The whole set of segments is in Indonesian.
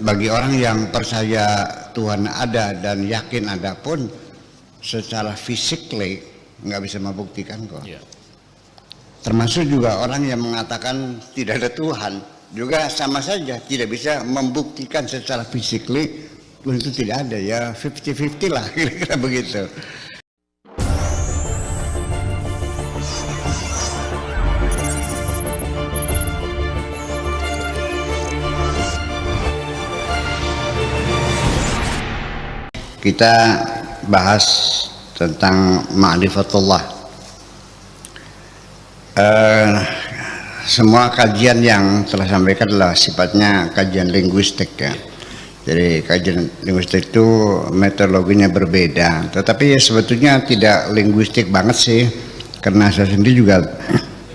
bagi orang yang percaya Tuhan ada dan yakin ada pun secara fisikly nggak bisa membuktikan kok. Yeah. Termasuk juga orang yang mengatakan tidak ada Tuhan juga sama saja tidak bisa membuktikan secara fisikly Tuhan itu tidak ada, ya 50-50 lah kira-kira begitu. Kita bahas tentang ma'rifatullah. Semua kajian yang telah sampaikan adalah sifatnya kajian linguistik ya. Jadi kajian linguistik itu metodologinya berbeda, tetapi ya sebetulnya tidak linguistik banget sih, karena saya sendiri juga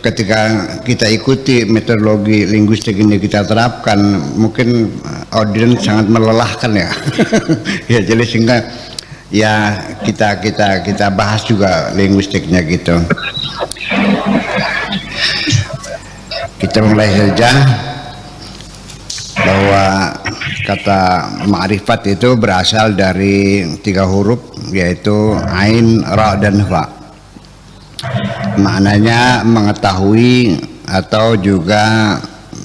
ketika kita ikuti metodologi linguistik ini kita terapkan, mungkin audiens sangat melelahkan ya. Ya jadi sehingga ya kita bahas juga linguistiknya gitu. Kita mulai saja bahwa kata ma'rifat itu berasal dari 3 huruf, yaitu ain, ra, dan fa. Maknanya mengetahui atau juga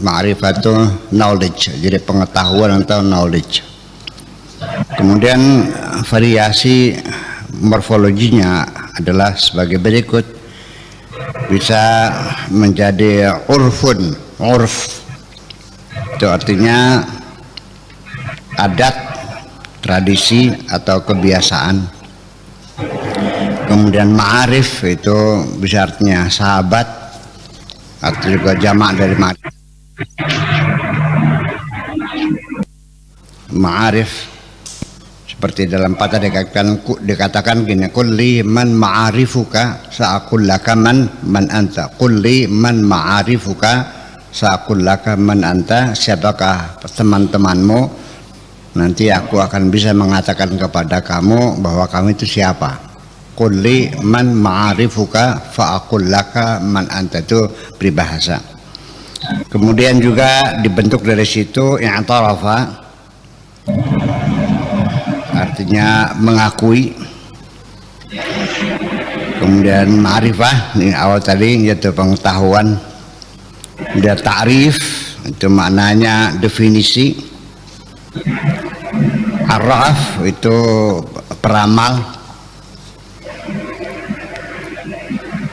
ma'rifat itu knowledge, jadi pengetahuan atau knowledge. Kemudian variasi morfologinya adalah sebagai berikut. Bisa menjadi urfun, urf itu artinya adat, tradisi atau kebiasaan. Kemudian ma'arif itu bisa artinya sahabat atau juga jamak dari ma'arif. Ma'arif seperti dalam patah dikatakan gini, kulli man ma'arifuka sa'akullaka man anta. Kulli man ma'arifuka sa'akullaka man anta. Siapakah teman-temanmu, nanti aku akan bisa mengatakan kepada kamu bahwa kamu itu siapa. Kulli man ma'arifuka fa'akullaka man anta, itu peribahasa. Kemudian juga dibentuk dari situ i'tarafa, artinya mengakui. Kemudian ma'rifah ini awal tadi yaitu pengetahuan. Kemudian ta'rif itu maknanya definisi. Arraf itu peramal.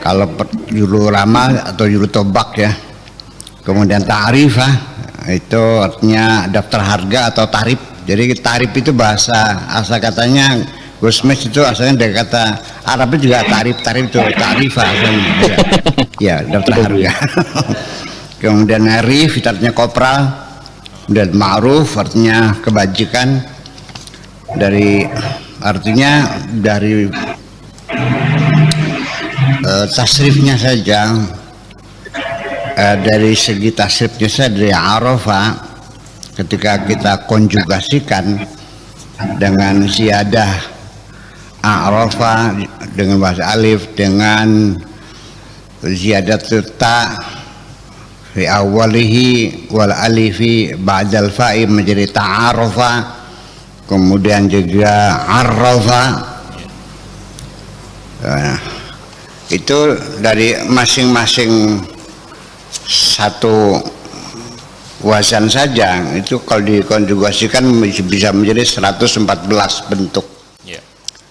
Kalau juru ramal atau juru tobak ya. Kemudian ta'rifah itu artinya daftar harga atau tarif. Jadi tarif itu bahasa asal katanya Gusmes itu asalnya dari kata Arabnya juga tarif itu tarifah ya daftar harga. Kemudian arif itu artinya kopral, dan ma'ruf artinya kebajikan. Dari artinya dari tasrifnya saja, dari segi tasrifnya saja dari arafah. Ketika kita konjugasikan dengan ziyadah a'rafa dengan bahasa alif dengan ziyadat ta fi awalihi wal alifi ba'dal fa'i menjadi ta'arafa, kemudian juga arrafa. Itu dari masing-masing satu wazan saja itu kalau dikonjugasikan bisa menjadi 114 bentuk. Yeah.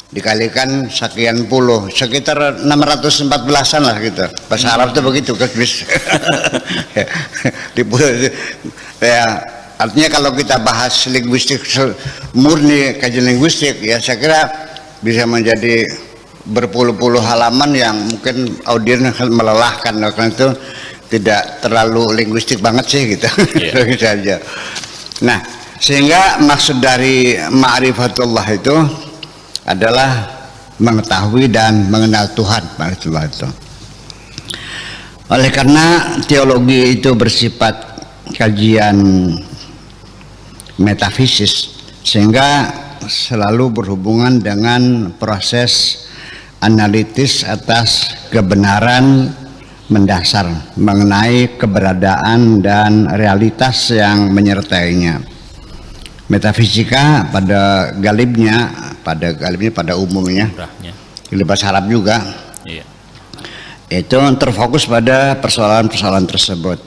Dikalikan sekian puluh, sekitar 614-an lah gitu. Bahasa Arab itu begitu guys. Ya, artinya kalau kita bahas linguistik murni, kajian linguistik ya saya kira bisa menjadi berpuluh-puluh halaman yang mungkin audiens melelahkan, karena itu tidak terlalu linguistik banget sih gitu. Yeah. Saja. Nah, sehingga maksud dari ma'rifatullah itu adalah mengetahui dan mengenal Tuhan. Ma'rifatullah itu. Oleh karena teologi itu bersifat kajian metafisis, sehingga selalu berhubungan dengan proses analitis atas kebenaran mendasar mengenai keberadaan dan realitas yang menyertainya. Metafisika pada galibnya, pada umumnya, di bahasa Arab juga, iya, itu terfokus pada persoalan-persoalan tersebut.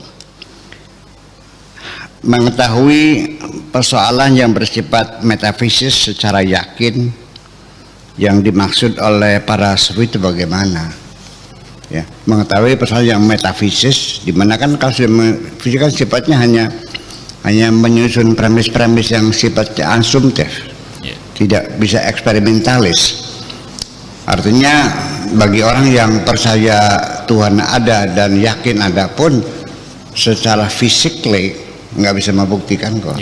Mengetahui persoalan yang bersifat metafisis secara yakin, yang dimaksud oleh para sufi itu bagaimana? Ya, mengetahui persoalan yang metafisis, dimana kan kalau fisika sifatnya hanya menyusun premis-premis yang sifatnya asumtif, tidak bisa eksperimentalis. Artinya bagi orang yang percaya Tuhan ada dan yakin ada pun, secara physically nggak bisa membuktikan kok.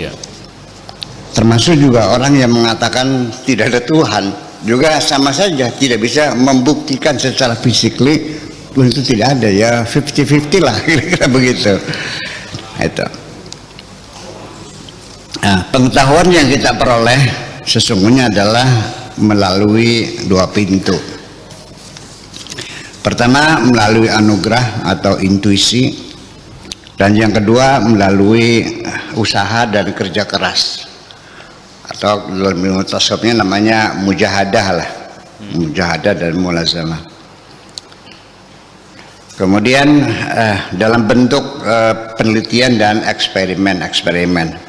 Termasuk juga orang yang mengatakan tidak ada Tuhan juga sama saja tidak bisa membuktikan secara physically Tuhan itu tidak ada. Ya 50-50 lah, kira-kira begitu. Itu. Nah, pengetahuan yang kita peroleh sesungguhnya adalah melalui dua pintu. Pertama melalui anugerah atau intuisi, dan yang kedua melalui usaha dan kerja keras, atau dalam ilmu tasawufnya namanya mujahadah lah, mujahadah dan mulazamah. Kemudian dalam bentuk penelitian dan eksperimen.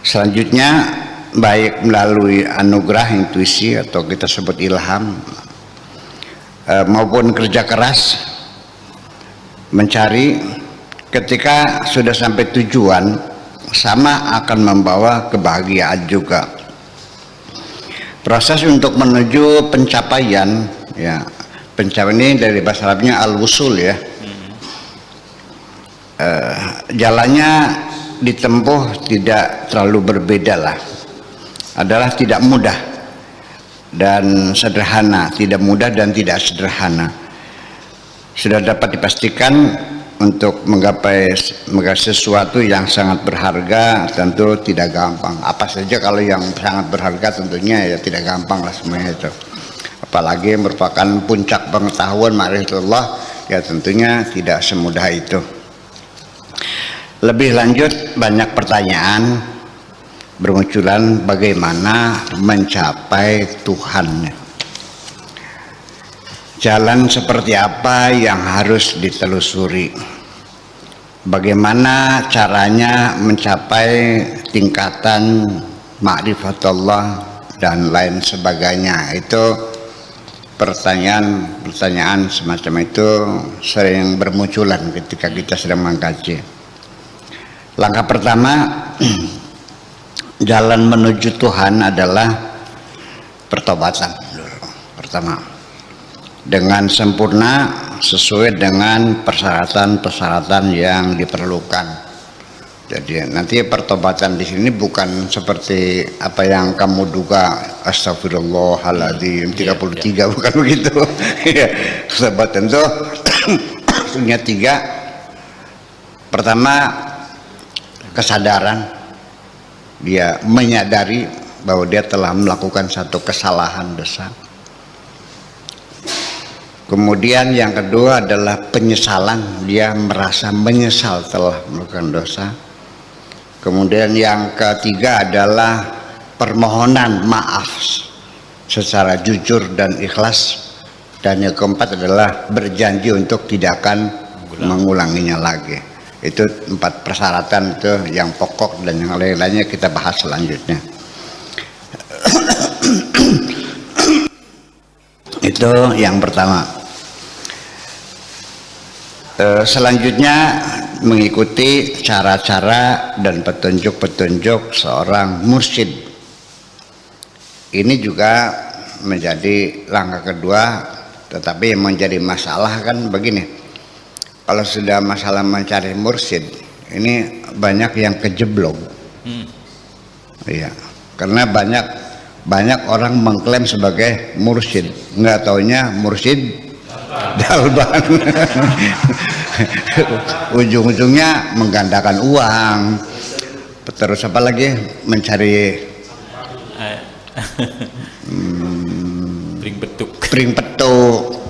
Selanjutnya baik melalui anugerah, intuisi atau kita sebut ilham, maupun kerja keras mencari, ketika sudah sampai tujuan sama akan membawa kebahagiaan juga. Proses untuk menuju pencapaian, ya, pencapaian ini dari bahasa Arabnya al-wusul, ya. Jalannya ditempuh tidak terlalu berbeda lah, adalah tidak mudah dan sederhana, tidak mudah dan tidak sederhana. Sudah dapat dipastikan untuk menggapai sesuatu yang sangat berharga tentu tidak gampang. Apa saja kalau yang sangat berharga tentunya ya tidak gampang lah semuanya itu. Apalagi merupakan puncak pengetahuan ma'rifatullah, ya tentunya tidak semudah itu. Lebih lanjut, banyak pertanyaan bermunculan bagaimana mencapai Tuhan. Jalan seperti apa yang harus ditelusuri? Bagaimana caranya mencapai tingkatan ma'rifatullah dan lain sebagainya? Itu pertanyaan semacam itu sering bermunculan ketika kita sedang mengkaji. Langkah pertama jalan menuju Tuhan adalah pertobatan pertama, dengan sempurna sesuai dengan persyaratan-persyaratan yang diperlukan. Jadi nanti pertobatan di sini bukan seperti apa yang kamu duga, astagfirullahaladzim 33, bukan begitu. Pertobatan itu punya 3. Pertama, kesadaran, dia menyadari bahwa dia telah melakukan satu kesalahan dosa. Kemudian yang kedua adalah penyesalan, dia merasa menyesal telah melakukan dosa. Kemudian yang ketiga adalah permohonan maaf secara jujur dan ikhlas. Dan yang keempat adalah berjanji untuk tidak akan mengulanginya lagi. Itu 4 persyaratan itu yang pokok, dan yang lain-lainnya kita bahas selanjutnya. Itu yang pertama. Selanjutnya mengikuti cara-cara dan petunjuk-petunjuk seorang mursyid. Ini juga menjadi langkah kedua, tetapi yang menjadi masalah kan begini. Kalau sudah masalah mencari mursyid, ini banyak yang kejeblok. Iya, karena banyak orang mengklaim sebagai mursyid, nggak taunya mursyid dalban. Ujung-ujungnya menggandakan uang, terus apa lagi mencari pring petuk.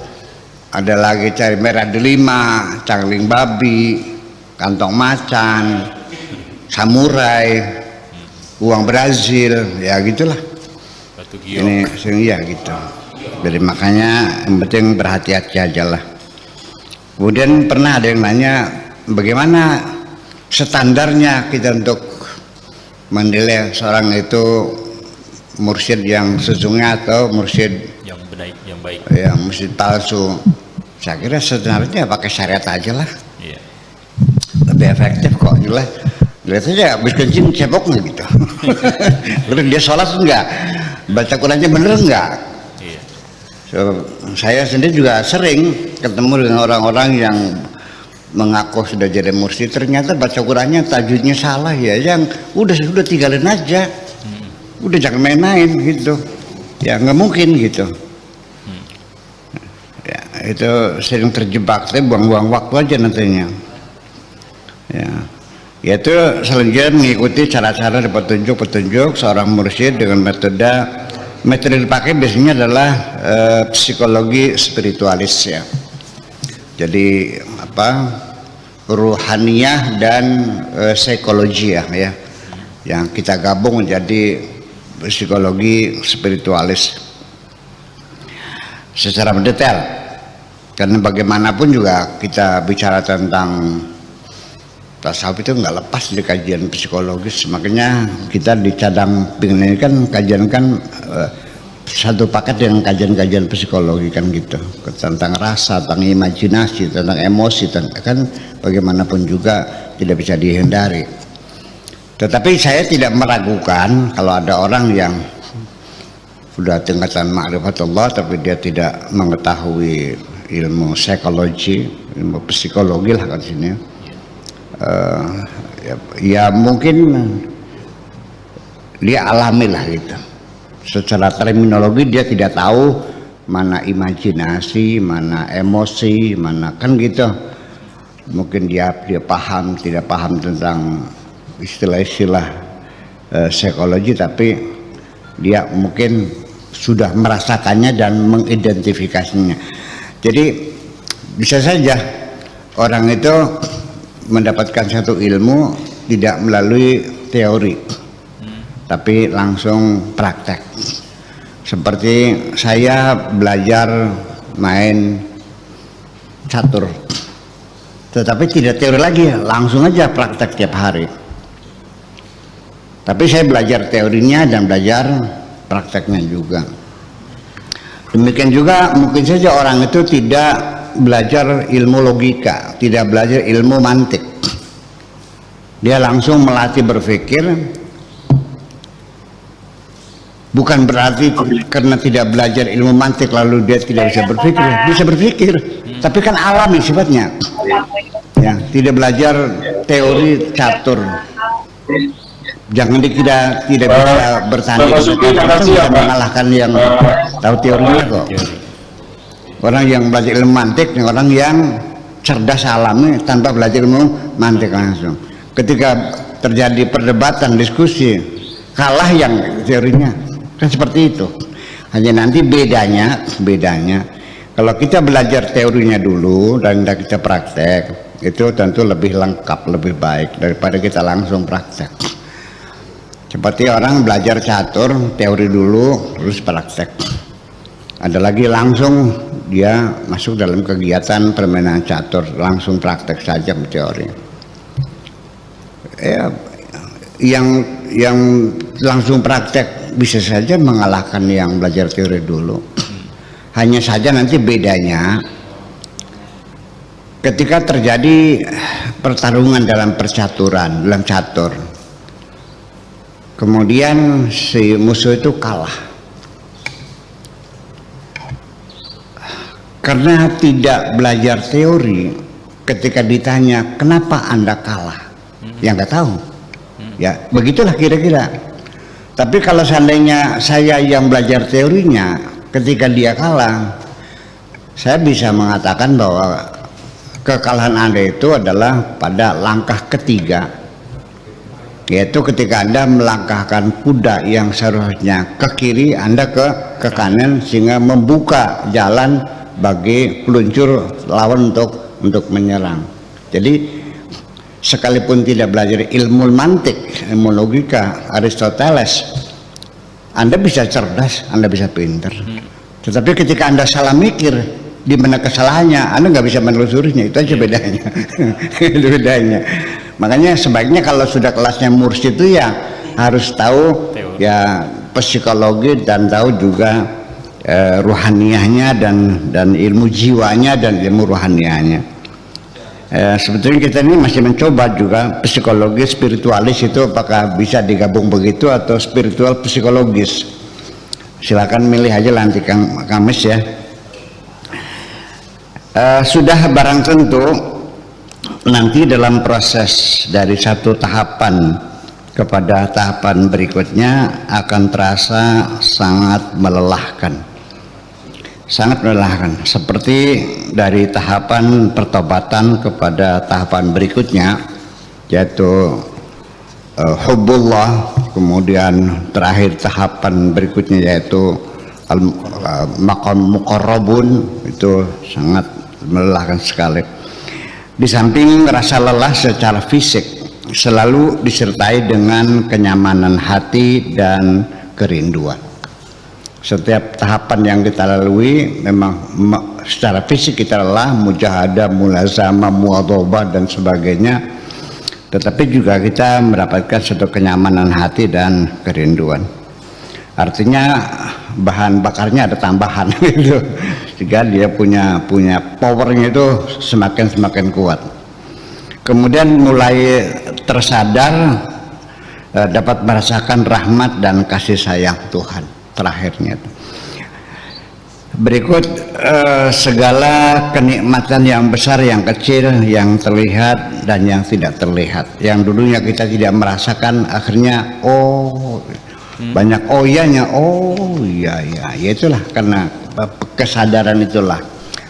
Ada lagi cari merah delima, cangling babi, kantong macan, samurai. uang Brazil, ya gitulah. Batu giok. Ini ya gitu. Jadi makanya yang penting berhati-hati aja lah. Kemudian pernah ada yang nanya bagaimana standarnya kita untuk menilai seorang itu mursyid yang sesungguhnya atau mursyid Yang baik, yang baik. ya mursyid palsu. Saya kira sebenarnya pakai syariat aja lah, Iya. lebih efektif kok. Jelas lihat saja habis kencing cebok nggak gitu. Lalu dia sholat enggak, baca Qurannya bener enggak. Iya. So, saya sendiri juga sering ketemu dengan orang-orang yang mengaku sudah jadi mursyid, ternyata baca Qurannya tajwidnya salah ya, yang udah tinggalin aja, udah jangan main-main gitu, ya nggak mungkin gitu. Ya itu sering terjebak, saya buang-buang waktu aja nantinya. Ya, yaitu selanjutnya mengikuti cara-cara dan petunjuk seorang mursyid dengan metode dipakai biasanya adalah psikologi spiritualis ya. Jadi apa, ruhaniyah dan psikologi ya, yang kita gabung menjadi psikologi spiritualis secara mendetail, karena bagaimanapun juga kita bicara tentang tasawuf itu nggak lepas dari kajian psikologis. Makanya kita di cadang pingin ini kan kajian kan satu paket dengan kajian-kajian psikologi kan gitu, tentang rasa, tentang imajinasi, tentang emosi, kan bagaimanapun juga tidak bisa dihindari. Tetapi saya tidak meragukan kalau ada orang yang sudah tingkatan ma'rifatullah tapi dia tidak mengetahui ilmu psikologi, ilmu psikologi lah kan sini. Ya mungkin dia alami lah gitu. Secara terminologi dia tidak tahu mana imajinasi, mana emosi, mana kan gitu. Mungkin dia paham, tidak paham tentang istilah-istilah psikologi, tapi dia mungkin sudah merasakannya dan mengidentifikasinya. Jadi bisa saja orang itu mendapatkan satu ilmu tidak melalui teori, tapi langsung praktek. Seperti saya belajar main catur, tetapi tidak teori lagi, langsung aja praktek tiap hari. Tapi saya belajar teorinya dan belajar prakteknya juga. Demikian juga mungkin saja orang itu tidak belajar ilmu logika, tidak belajar ilmu mantik. Dia langsung melatih berpikir. Bukan berarti karena tidak belajar ilmu mantik lalu dia tidak bisa berpikir, bisa berpikir, tapi kan alami sifatnya. Ya, tidak belajar teori catur. Jangan dikira tidak bisa bertanding, kita bisa mengalahkan yang tahu teorinya kok. Orang yang belajar ilmu mantik, orang yang cerdas alami tanpa belajar ilmu mantik langsung. Ketika terjadi perdebatan, diskusi, kalah yang teorinya, kan seperti itu. Hanya nanti bedanya kalau kita belajar teorinya dulu dan kita praktek, itu tentu lebih lengkap, lebih baik daripada kita langsung praktek. Seperti orang belajar catur, teori dulu, terus praktek. Ada lagi langsung dia masuk dalam kegiatan permainan catur, langsung praktek saja teori. Ya, yang langsung praktek bisa saja mengalahkan yang belajar teori dulu. Hanya saja nanti bedanya ketika terjadi pertarungan dalam percaturan, dalam catur. Kemudian si musuh itu kalah karena tidak belajar teori. Ketika ditanya kenapa Anda kalah, ya nggak tahu. Ya begitulah kira-kira. Tapi kalau seandainya saya yang belajar teorinya, ketika dia kalah, saya bisa mengatakan bahwa kekalahan Anda itu adalah pada langkah ketiga, yaitu ketika Anda melangkahkan kuda yang seharusnya ke kiri, Anda ke kanan, sehingga membuka jalan bagi peluncur lawan untuk menyerang. Jadi sekalipun tidak belajar ilmu mantik, ilmu logika Aristoteles, Anda bisa cerdas, Anda bisa pinter. Tetapi ketika Anda salah mikir, di mana kesalahannya, Anda nggak bisa menelusurinya. Itu aja bedanya. Itu bedanya. Makanya sebaiknya kalau sudah kelasnya mursyid itu ya harus tahu ya psikologi dan tahu juga ruhaniyahnya dan ilmu jiwanya dan ilmu ruhaniyahnya. Sebetulnya kita ini masih mencoba juga psikologi spiritualis itu apakah bisa digabung begitu atau spiritual psikologis. Silakan milih aja nanti Kang Kamis ya. Sudah barang tentu nanti dalam proses dari satu tahapan kepada tahapan berikutnya akan terasa sangat melelahkan. Sangat melelahkan, seperti dari tahapan pertobatan kepada tahapan berikutnya, yaitu hubbullah, kemudian terakhir tahapan berikutnya yaitu maqam muqarrabun, itu sangat melelahkan sekali. Di samping rasa lelah secara fisik selalu disertai dengan kenyamanan hati dan kerinduan. Setiap tahapan yang kita lalui memang secara fisik kita lelah, mujahadah, mulazamah, muadhabah dan sebagainya, tetapi juga kita mendapatkan satu kenyamanan hati dan kerinduan. Artinya bahan bakarnya ada tambahan gitu, sehingga dia punya powernya itu semakin kuat. Kemudian mulai tersadar dapat merasakan rahmat dan kasih sayang Tuhan. Terakhirnya berikut segala kenikmatan yang besar, yang kecil, yang terlihat dan yang tidak terlihat, yang dulunya kita tidak merasakan, akhirnya banyak oyanya, iya itulah karena kesadaran itulah,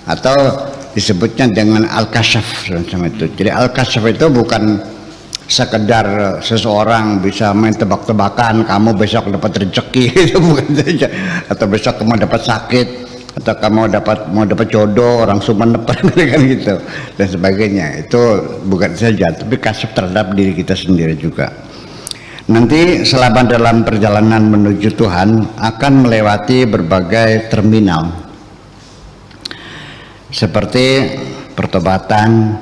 atau disebutnya dengan al-kasyaf semacam itu. Jadi al-kasyaf itu bukan sekedar seseorang bisa main tebak-tebakan kamu besok dapat rezeki, itu bukan saja, atau besok kamu dapat sakit, atau kamu mau dapat jodoh orang Sumenep kan gitu dan sebagainya. Itu bukan saja, tapi kasyaf terhadap diri kita sendiri juga. Nanti selama dalam perjalanan menuju Tuhan akan melewati berbagai terminal seperti pertobatan,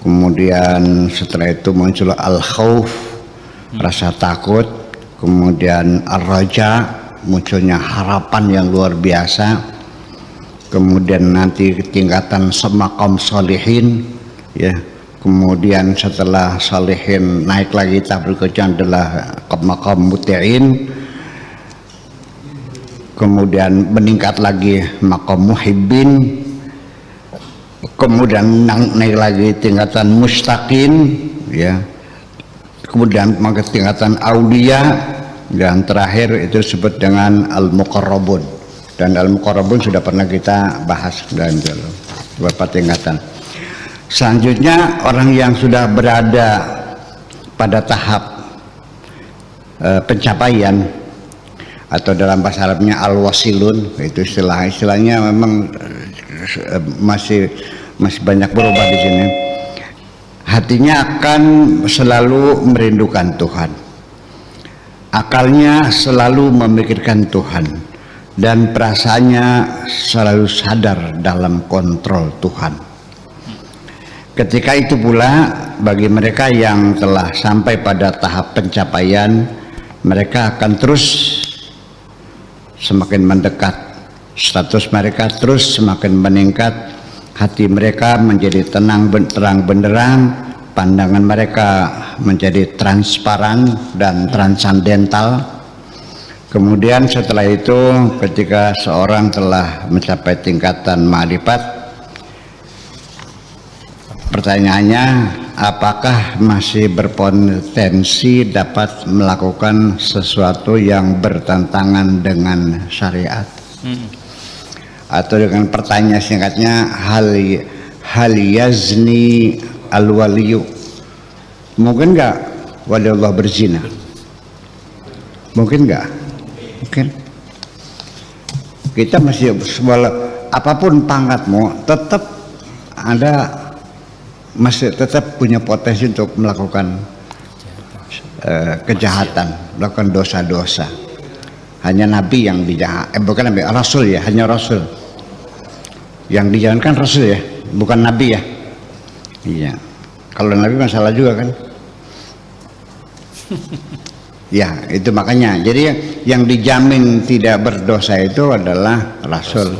kemudian setelah itu muncul al-khauf, rasa takut, kemudian ar-raja, munculnya harapan yang luar biasa, kemudian nanti tingkatan semaqam solihin ya, kemudian setelah solihin naik lagi tahap berikutnya adalah maqam muti'in, kemudian meningkat lagi maqam muhibbin, kemudian naik lagi tingkatan mustaqin ya, kemudian tingkatan aulia, dan terakhir itu disebut dengan al-muqarrabun. Dan al-muqarrabun sudah pernah kita bahas dan beberapa tingkatan. Selanjutnya orang yang sudah berada pada tahap pencapaian, atau dalam bahasa Arabnya al-wasilun, itu istilahnya memang masih banyak berubah di sini. Hatinya akan selalu merindukan Tuhan, akalnya selalu memikirkan Tuhan, dan perasaannya selalu sadar dalam kontrol Tuhan. Ketika itu pula bagi mereka yang telah sampai pada tahap pencapaian, mereka akan terus semakin mendekat, status mereka terus semakin meningkat, hati mereka menjadi terang benderang, pandangan mereka menjadi transparan dan transandental. Kemudian setelah itu ketika seorang telah mencapai tingkatan ma'rifat, pertanyaannya, apakah masih berpotensi dapat melakukan sesuatu yang bertentangan dengan syariat? Atau dengan pertanyaan singkatnya, hal yazni al-waliyu, mungkin nggak wali Allah berzina? Mungkin nggak? Mungkin. Kita masih apapun pangkatmu tetap ada masih tetap punya potensi untuk melakukan kejahatan, melakukan dosa-dosa. Hanya Nabi yang bukan Nabi, Rasul ya, hanya Rasul yang dijalankan, Rasul ya, bukan Nabi ya. Iya, kalau Nabi masalah juga kan. Ya, itu makanya. Jadi yang dijamin tidak berdosa itu adalah Rasul.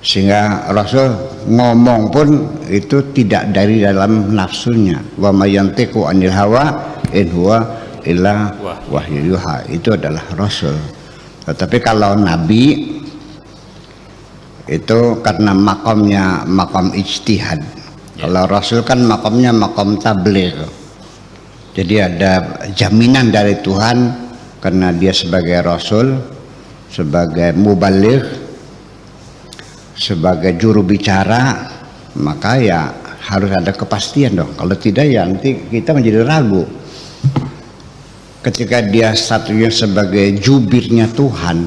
Sehingga Rasul ngomong pun itu tidak dari dalam nafsunya. Wa may yantiqu anil hawa in huwa illa wahyu yuha. Itu adalah Rasul. Tetapi kalau Nabi itu karena makamnya makam ijtihad. Kalau Rasul kan makamnya makam tabligh. Jadi ada jaminan dari Tuhan karena dia sebagai Rasul, sebagai mubaligh, sebagai juru bicara, maka ya harus ada kepastian dong. Kalau tidak ya nanti kita menjadi ragu. Ketika dia statusnya sebagai jubirnya Tuhan,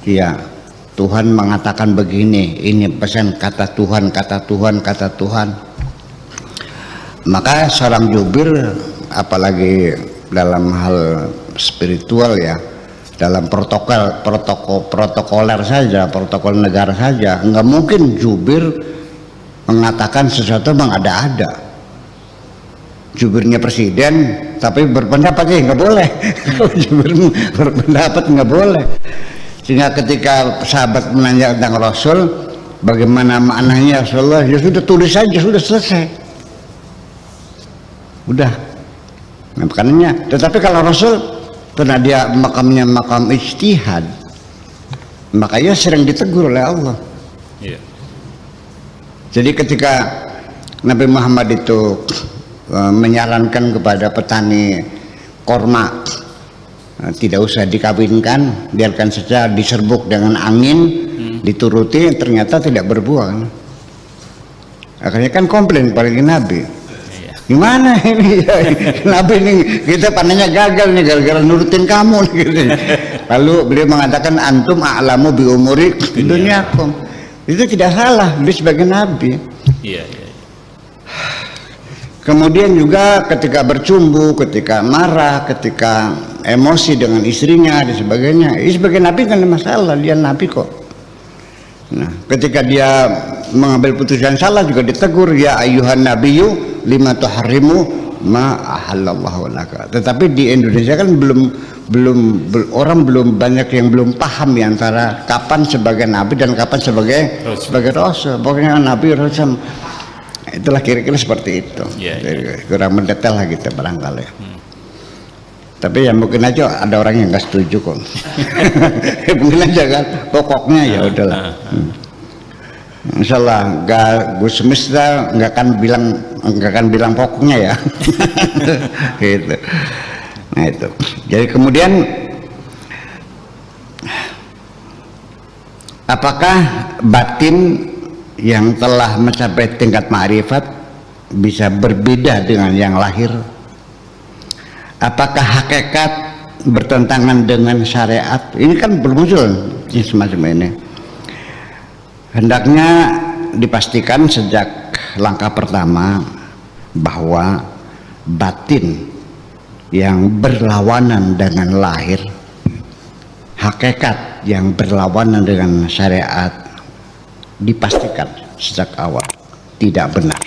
ya Tuhan mengatakan begini, ini pesan kata Tuhan, kata Tuhan, kata Tuhan. Maka seorang jubir, apalagi dalam hal spiritual ya, dalam protokoler saja, protokol negara saja, nggak mungkin jubir mengatakan sesuatu mengada-ada. Jubirnya presiden, tapi berpendapat nggak boleh. Jubir berpendapat nggak boleh. Sehingga ketika sahabat menanya tentang Rasul, bagaimana maknanya Rasulullah, ya sudah tulis saja, sudah selesai. Udah. Nah, makanya, tetapi kalau Rasul, karena dia makamnya makam ijtihad, makanya sering ditegur oleh Allah. Iya. Jadi ketika Nabi Muhammad itu menyarankan kepada petani korma, tidak usah dikawinkan, biarkan saja diserbuk dengan angin, dituruti, ternyata tidak berbuah. Akhirnya kan komplain pada Nabi. Gimana ini Nabi ini, kita panennya gagal nih gara-gara nurutin kamu gitu. Lalu beliau mengatakan antum a'lamu bi umuri dunyakum. Itu tidak salah, dia sebagai Nabi. Iya. Kemudian juga ketika bercumbu, ketika marah, ketika emosi dengan istrinya dan sebagainya, sebagai Nabi kan ada masalah, dia Nabi kok. Nah, ketika dia mengambil putusan salah juga ditegur, ya ayyuhan nabiyyu lima tuharrimu ma ahallallahu laka. Tetapi di Indonesia kan orang belum banyak yang belum paham ya antara kapan sebagai Nabi dan kapan sebagai Rasul. Pokoknya Nabi Rasul. Itulah kira-kira seperti itu. Kurang mendetail lah kita barangkali. Tapi ya mungkin aja ada orang yang nggak setuju kok. Mungkin aja kan pokoknya ya udahlah. Insyaallah Gus Semesta nggak akan bilang pokoknya ya. Gitu. Nah itu. Jadi kemudian apakah batin yang telah mencapai tingkat ma'rifat bisa berbeda dengan yang lahir? Apakah hakikat bertentangan dengan syariat? Ini kan belum muncul semacam ini. Hendaknya dipastikan sejak langkah pertama bahwa batin yang berlawanan dengan lahir, hakikat yang berlawanan dengan syariat, dipastikan sejak awal tidak benar.